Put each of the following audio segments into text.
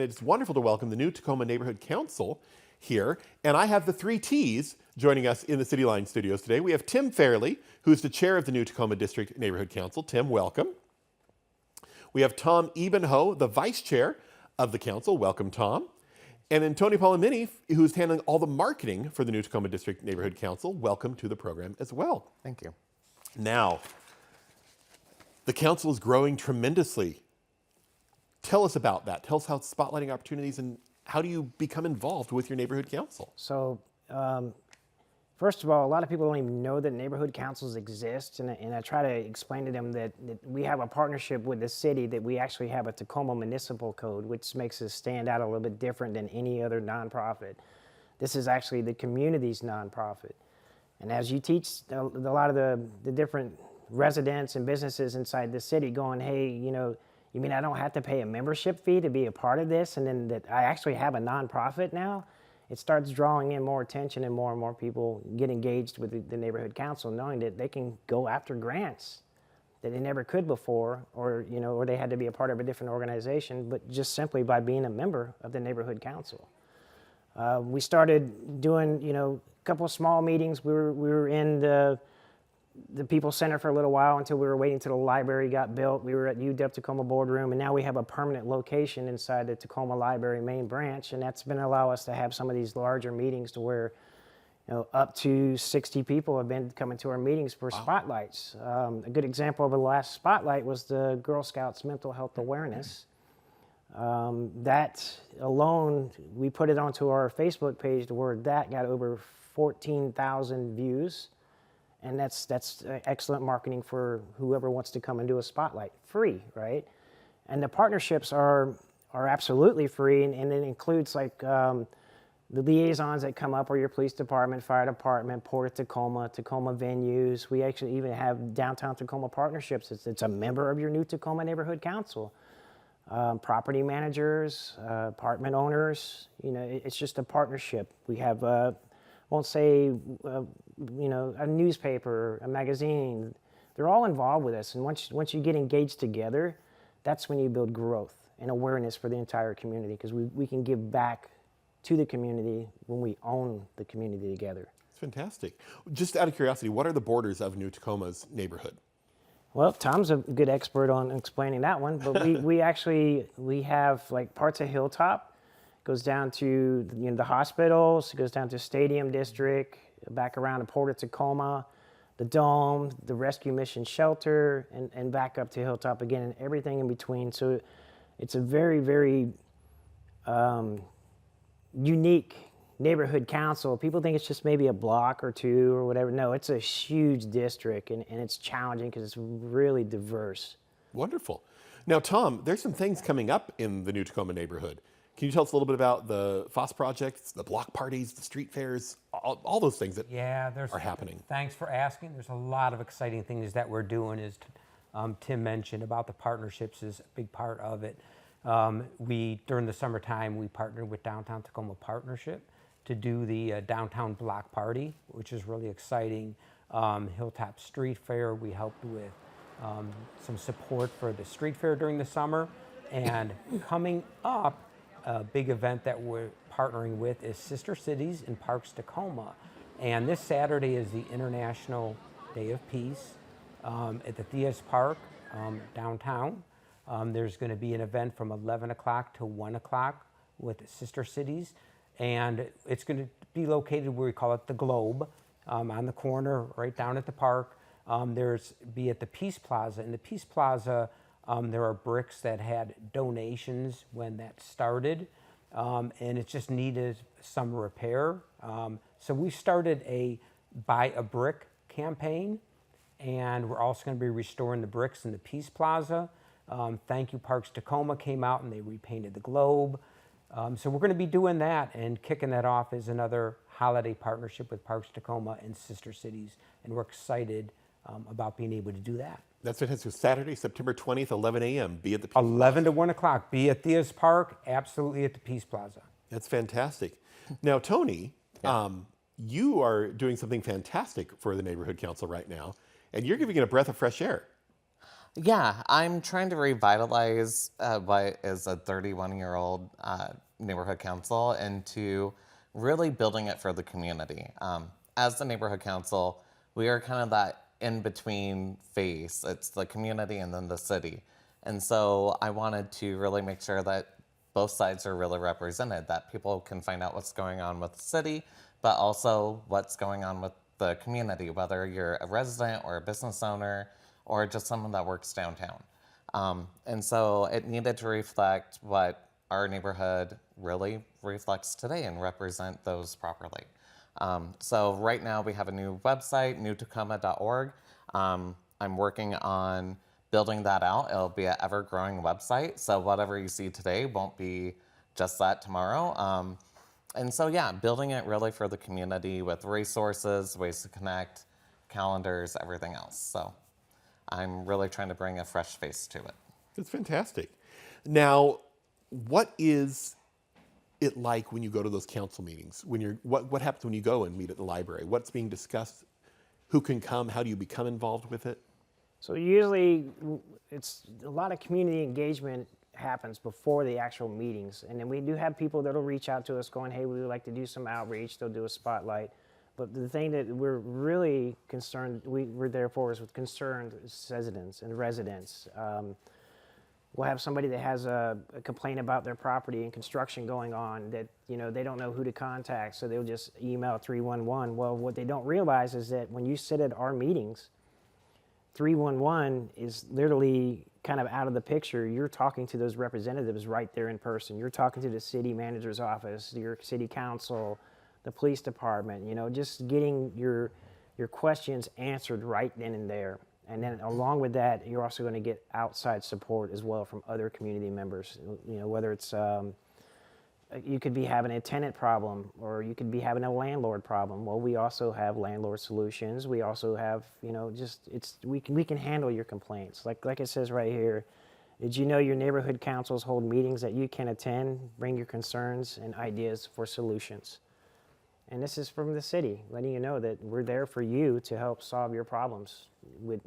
It's wonderful to welcome the new Tacoma Neighborhood Council here, and I have the three T's joining us in the Cityline studios today. We have Tim Fairley, who's the chair of the new Tacoma District Neighborhood Council. Tim, welcome. We have Tom Ebenho, the vice chair of the council. Welcome, Tom. And then Tony Palomini, who's handling all the marketing for the new Tacoma District Neighborhood Council. Welcome to the program as well. Thank you. Now, the council is growing tremendously. Tell us about that. Tell us how it's spotlighting opportunities and how do you become involved with your neighborhood council? So, first of all, a lot of people don't even know that neighborhood councils exist, and I try to explain to them that we have a partnership with the city, that we actually have a Tacoma Municipal Code, which makes us stand out a little bit different than any other nonprofit. This is actually the community's nonprofit. And as you teach a lot of the different residents and businesses inside the city going, hey, you mean I don't have to pay a membership fee to be a part of this, and then that I actually have a nonprofit now? It starts drawing in more attention, and more people get engaged with the neighborhood council, knowing that they can go after grants that they never could before, or they had to be a part of a different organization, but just simply by being a member of the neighborhood council. We started doing a couple of small meetings. We were in the People Center for a little while until we were waiting until the library got built. We were at UW Tacoma Boardroom, and now we have a permanent location inside the Tacoma Library main branch, and that's been allow us to have some of these larger meetings to where up to 60 people have been coming to our meetings for spotlights. A good example of the last spotlight was the Girl Scouts mental health awareness. That alone, we put it onto our Facebook page to where that got over 14,000 views. And that's excellent marketing for whoever wants to come and do a spotlight. Free, right? And the partnerships are absolutely free, and it includes like the liaisons that come up are your police department, fire department, Port of Tacoma, Tacoma venues. We actually even have Downtown Tacoma partnerships. It's a member of your new Tacoma Neighborhood Council. Property managers, apartment owners, it's just a partnership. We have won't say, a newspaper, a magazine. They're all involved with us, and once you get engaged together, that's when you build growth and awareness for the entire community, because we can give back to the community when we own the community together. It's fantastic. Just out of curiosity, what are the borders of New Tacoma's neighborhood? Well, Tom's a good expert on explaining that one, but we have like parts of Hilltop. Goes down to the hospitals, goes down to Stadium District, back around to Port of Tacoma, the Dome, the Rescue Mission Shelter, and back up to Hilltop again, and everything in between. So it's a very, very unique neighborhood council. People think it's just maybe a block or two or whatever. No, it's a huge district, and it's challenging because it's really diverse. Wonderful. Now, Tom, there's some things coming up in the new Tacoma neighborhood. Can you tell us a little bit about the FOSS projects, the block parties, the street fairs, all those things that are happening? Thanks for asking. There's a lot of exciting things that we're doing, as Tim mentioned about the partnerships is a big part of it. During the summertime, we partnered with Downtown Tacoma Partnership to do the downtown block party, which is really exciting. Hilltop Street Fair, we helped with some support for the street fair during the summer. And coming up, a big event that we're partnering with is Sister Cities in Parks Tacoma. And this Saturday is the International Day of Peace at the Theas Park downtown. There's going to be an event from 11 o'clock to 1 o'clock with Sister Cities. And it's going to be located where we call it the Globe, on the corner right down at the park. Be at the Peace Plaza. In the Peace Plaza, there are bricks that had donations when that started, and it just needed some repair. So we started a Buy a Brick campaign, and we're also going to be restoring the bricks in the Peace Plaza. Thank You Parks Tacoma came out and they repainted the Globe. So we're going to be doing that, and kicking that off is another holiday partnership with Parks Tacoma and Sister Cities, and we're excited about being able to do that. That's fantastic. Saturday, September 20th, 11 a.m. Be at the Peace 11 Plaza. to 1 o'clock. Be at Theas Park, absolutely at the Peace Plaza. That's fantastic. Now, Tony, you are doing something fantastic for the Neighborhood Council right now, and you're giving it a breath of fresh air. Yeah, I'm trying to revitalize what is a 31-year-old neighborhood council into really building it for the community. As the neighborhood council, we are kind of that in-between face. It's the community and then the city. And so I wanted to really make sure that both sides are really represented, that people can find out what's going on with the city, but also what's going on with the community, whether you're a resident or a business owner or just someone that works downtown. And so it needed to reflect what our neighborhood really reflects today and represent those properly. So right now we have a new website, newtacoma.org. I'm working on building that out. It'll be an ever-growing website, so whatever you see today won't be just that tomorrow. And so yeah, building it really for the community with resources, ways to connect, calendars, everything else. So I'm really trying to bring a fresh face to it. That's fantastic. Now, what is it like when you go to those council meetings? What happens when you go and meet at the library? What's being discussed? Who can come? How do you become involved with it? So usually it's a lot of community engagement happens before the actual meetings. And then we do have people that'll reach out to us going, hey, we would like to do some outreach. They'll do a spotlight. But the thing that we're really concerned, we're there for is with concerned citizens and residents. We'll have somebody that has a complaint about their property and construction going on that, they don't know who to contact, so they'll just email 311. Well, what they don't realize is that when you sit at our meetings, 311 is literally kind of out of the picture. You're talking to those representatives right there in person. You're talking to the city manager's office, your city council, the police department, just getting your questions answered right then and there. And then along with that, you're also going to get outside support as well from other community members, whether it's you could be having a tenant problem or you could be having a landlord problem. Well, we also have landlord solutions. We also have, we can handle your complaints. Like it says right here, did you know your neighborhood councils hold meetings that you can attend, bring your concerns and ideas for solutions? And this is from the city, letting you know that we're there for you to help solve your problems with,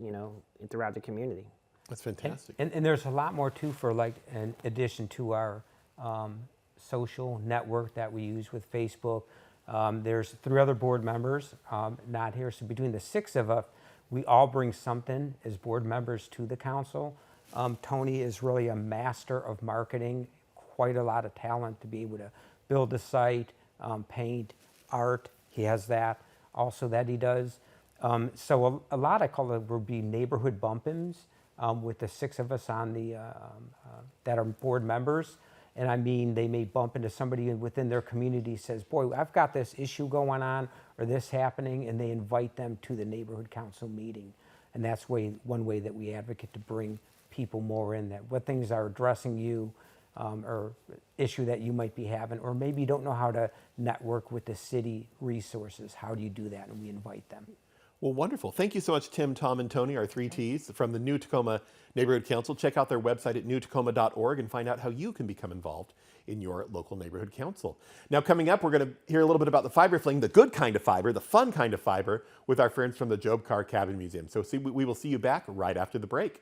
throughout the community. That's fantastic. And there's a lot more too for in addition to our social network that we use with Facebook. There's 3 other board members not here. So between the 6 of us, we all bring something as board members to the council. Tony is really a master of marketing, quite a lot of talent to be able to build a site, paint, art. He has that also that he does. So a lot, I call it, will be neighborhood bump-ins with the 6 of us on the that are board members. And I mean, they may bump into somebody within their community says, boy, I've got this issue going on or this happening, and they invite them to the neighborhood council meeting. And that's one way that we advocate to bring people more in, that what things are addressing you or issue that you might be having, or maybe you don't know how to network with the city resources. How do you do that? And we invite them. Well, wonderful. Thank you so much, Tim, Tom, and Tony, our 3 Ts from the New Tacoma Neighborhood Council. Check out their website at newtacoma.org and find out how you can become involved in your local neighborhood council. Now, coming up, we're going to hear a little bit about the fiber fling, the good kind of fiber, the fun kind of fiber, with our friends from the Job Carr Cabin Museum. So we will see you back right after the break.